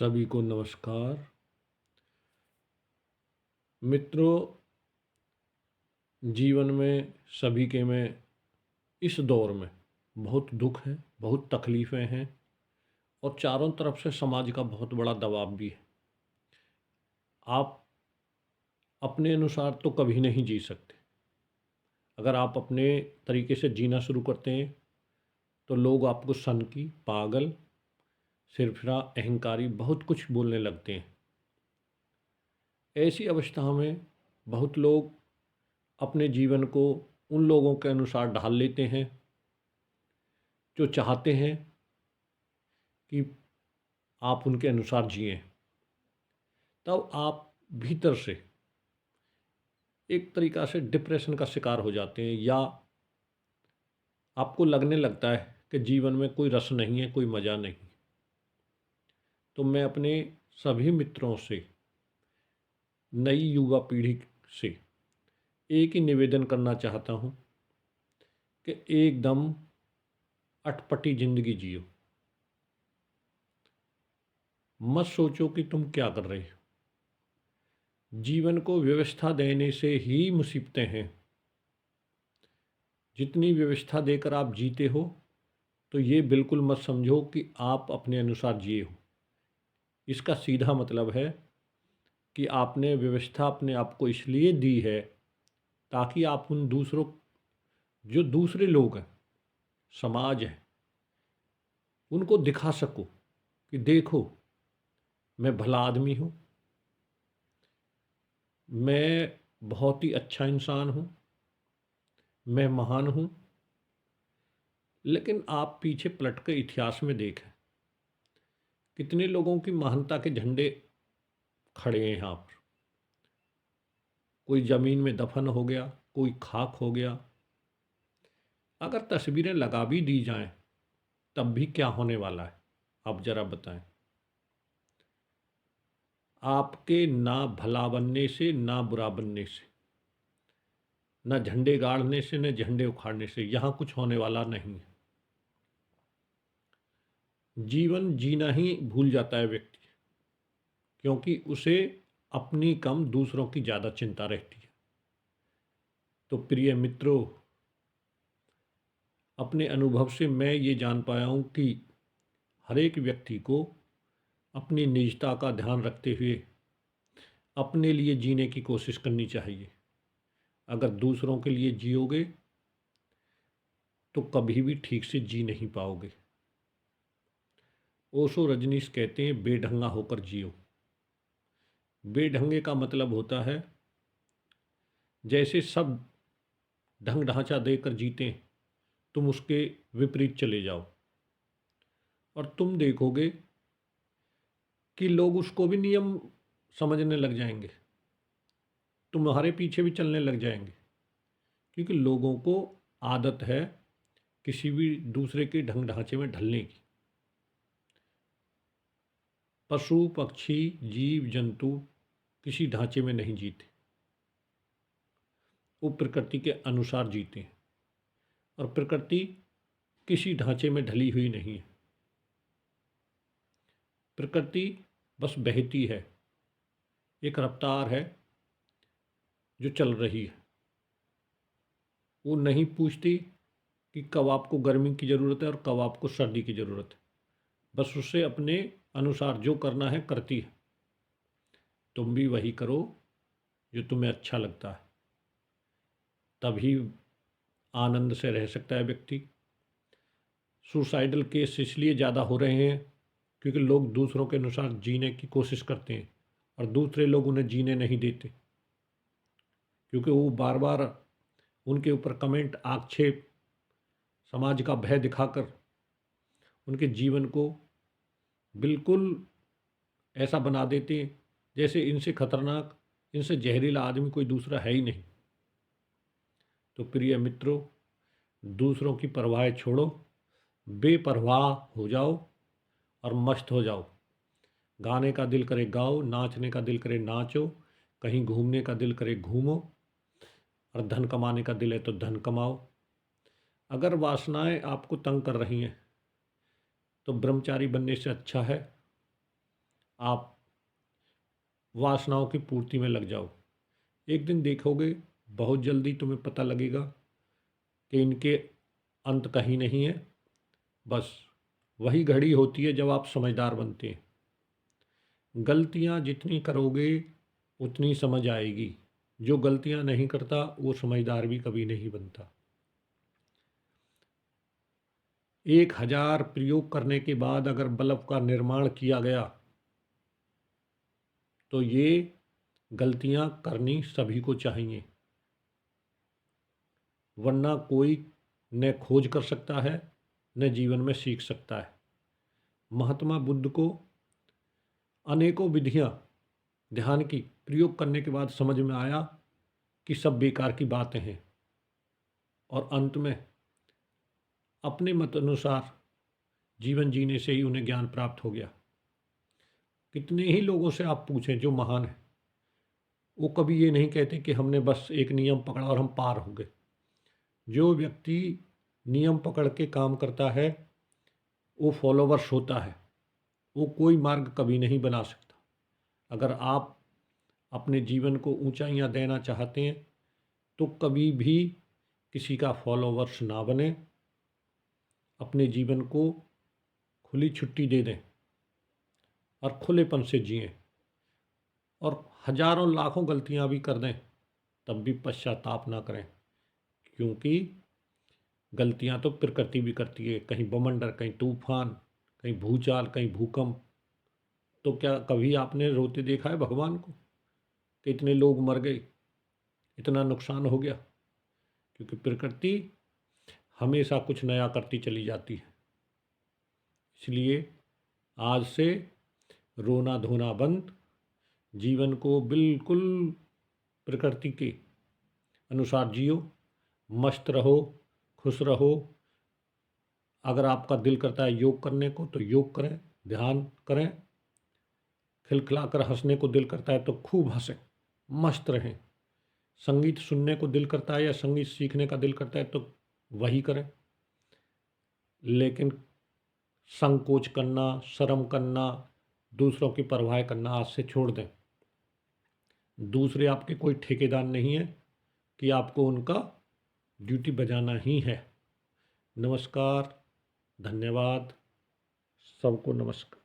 सभी को नमस्कार। मित्रों, जीवन में सभी के में इस दौर में बहुत दुख है, बहुत तकलीफ़ें हैं और चारों तरफ से समाज का बहुत बड़ा दबाव भी है। आप अपने अनुसार तो कभी नहीं जी सकते। अगर आप अपने तरीके से जीना शुरू करते हैं तो लोग आपको सनकी, पागल, सिरफिरा, अहंकारी बहुत कुछ बोलने लगते हैं। ऐसी अवस्था में बहुत लोग अपने जीवन को उन लोगों के अनुसार ढाल लेते हैं जो चाहते हैं कि आप उनके अनुसार जिएं। तब आप भीतर से एक तरीक़ा से डिप्रेशन का शिकार हो जाते हैं या आपको लगने लगता है कि जीवन में कोई रस नहीं है, कोई मज़ा नहीं। तो मैं अपने सभी मित्रों से, नई युवा पीढ़ी से एक ही निवेदन करना चाहता हूँ कि एकदम अटपटी ज़िंदगी जियो। मत सोचो कि तुम क्या कर रहे हो। जीवन को व्यवस्था देने से ही मुसीबतें हैं। जितनी व्यवस्था देकर आप जीते हो तो ये बिल्कुल मत समझो कि आप अपने अनुसार जिए हो। इसका सीधा मतलब है कि आपने व्यवस्था अपने आप को इसलिए दी है ताकि आप उन दूसरों, जो दूसरे लोग हैं, समाज है, उनको दिखा सको कि देखो, मैं भला आदमी हूँ, मैं बहुत ही अच्छा इंसान हूँ, मैं महान हूँ। लेकिन आप पीछे पलट कर इतिहास में देखें, कितने लोगों की महानता के झंडे खड़े हैं यहाँ पर। कोई ज़मीन में दफन हो गया, कोई खाक हो गया। अगर तस्वीरें लगा भी दी जाएं तब भी क्या होने वाला है, आप ज़रा बताएं। आपके ना भला बनने से, ना बुरा बनने से, ना झंडे गाड़ने से, न झंडे उखाड़ने से यहाँ कुछ होने वाला नहीं है। जीवन जीना ही भूल जाता है व्यक्ति, क्योंकि उसे अपनी कम दूसरों की ज़्यादा चिंता रहती है। तो प्रिय मित्रों, अपने अनुभव से मैं ये जान पाया हूँ कि हर एक व्यक्ति को अपनी निजता का ध्यान रखते हुए अपने लिए जीने की कोशिश करनी चाहिए। अगर दूसरों के लिए जियोगे तो कभी भी ठीक से जी नहीं पाओगे। ओशो रजनीश कहते हैं, बेढंगा होकर जियो। बेढंगे का मतलब होता है जैसे सब ढंग ढांचा देकर जीते हैं, तुम उसके विपरीत चले जाओ और तुम देखोगे कि लोग उसको भी नियम समझने लग जाएंगे, तुम्हारे पीछे भी चलने लग जाएंगे। क्योंकि लोगों को आदत है किसी भी दूसरे के ढंग ढांचे में ढलने की। पशु पक्षी जीव जंतु किसी ढांचे में नहीं जीते, वो प्रकृति के अनुसार जीते हैं और प्रकृति किसी ढांचे में ढली हुई नहीं है। प्रकृति बस बहती है, एक रफ्तार है जो चल रही है। वो नहीं पूछती कि कब आपको गर्मी की ज़रूरत है और कब आपको सर्दी की ज़रूरत है। बस उससे अपने अनुसार जो करना है करती है। तुम भी वही करो जो तुम्हें अच्छा लगता है, तभी आनंद से रह सकता है व्यक्ति। सुसाइडल केस इसलिए ज़्यादा हो रहे हैं क्योंकि लोग दूसरों के अनुसार जीने की कोशिश करते हैं और दूसरे लोग उन्हें जीने नहीं देते, क्योंकि वो बार बार उनके ऊपर कमेंट, आक्षेप, समाज का भय दिखाकर उनके जीवन को बिल्कुल ऐसा बना देते हैं जैसे इनसे खतरनाक, इनसे जहरीला आदमी कोई दूसरा है ही नहीं। तो प्रिय मित्रों, दूसरों की परवाह छोड़ो, बेपरवाह हो जाओ और मस्त हो जाओ। गाने का दिल करे गाओ, नाचने का दिल करे नाचो, कहीं घूमने का दिल करे घूमो, और धन कमाने का दिल है तो धन कमाओ। अगर वासनाएं आपको तंग कर रही हैं तो ब्रह्मचारी बनने से अच्छा है आप वासनाओं की पूर्ति में लग जाओ। एक दिन देखोगे, बहुत जल्दी तुम्हें पता लगेगा कि इनके अंत कहीं नहीं है। बस वही घड़ी होती है जब आप समझदार बनते हैं। गलतियां जितनी करोगे उतनी समझ आएगी। जो गलतियां नहीं करता वो समझदार भी कभी नहीं बनता। 1000 प्रयोग करने के बाद अगर बल्ब का निर्माण किया गया तो ये गलतियां करनी सभी को चाहिए, वरना कोई न खोज कर सकता है न जीवन में सीख सकता है। महात्मा बुद्ध को अनेकों विधियां ध्यान की प्रयोग करने के बाद समझ में आया कि सब बेकार की बातें हैं, और अंत में अपने मत अनुसार जीवन जीने से ही उन्हें ज्ञान प्राप्त हो गया। कितने ही लोगों से आप पूछें जो महान हैं, वो कभी ये नहीं कहते कि हमने बस एक नियम पकड़ा और हम पार हो गए। जो व्यक्ति नियम पकड़ के काम करता है वो फॉलोवर्स होता है, वो कोई मार्ग कभी नहीं बना सकता। अगर आप अपने जीवन को ऊंचाइयां देना चाहते हैं तो कभी भी किसी का फॉलोवर्स ना बने, अपने जीवन को खुली छुट्टी दे दें और खुलेपन से जिएं, और हजारों लाखों गलतियां भी कर दें तब भी पश्चाताप ना करें, क्योंकि गलतियां तो प्रकृति भी करती है। कहीं बवंडर, कहीं तूफान, कहीं भूचाल, कहीं भूकंप। तो क्या कभी आपने रोते देखा है भगवान को कि इतने लोग मर गए, इतना नुकसान हो गया? क्योंकि प्रकृति हमेशा कुछ नया करती चली जाती है। इसलिए आज से रोना धोना बंद, जीवन को बिल्कुल प्रकृति के अनुसार जियो, मस्त रहो, खुश रहो। अगर आपका दिल करता है योग करने को तो योग करें, ध्यान करें। खिलखिलाकर हंसने को दिल करता है तो खूब हंसें, मस्त रहें। संगीत सुनने को दिल करता है या संगीत सीखने का दिल करता है तो वही करें। लेकिन संकोच करना, शर्म करना, दूसरों की परवाह करना आज से छोड़ दें। दूसरे आपके कोई ठेकेदार नहीं है कि आपको उनका ड्यूटी बजाना ही है। नमस्कार, धन्यवाद, सबको नमस्कार।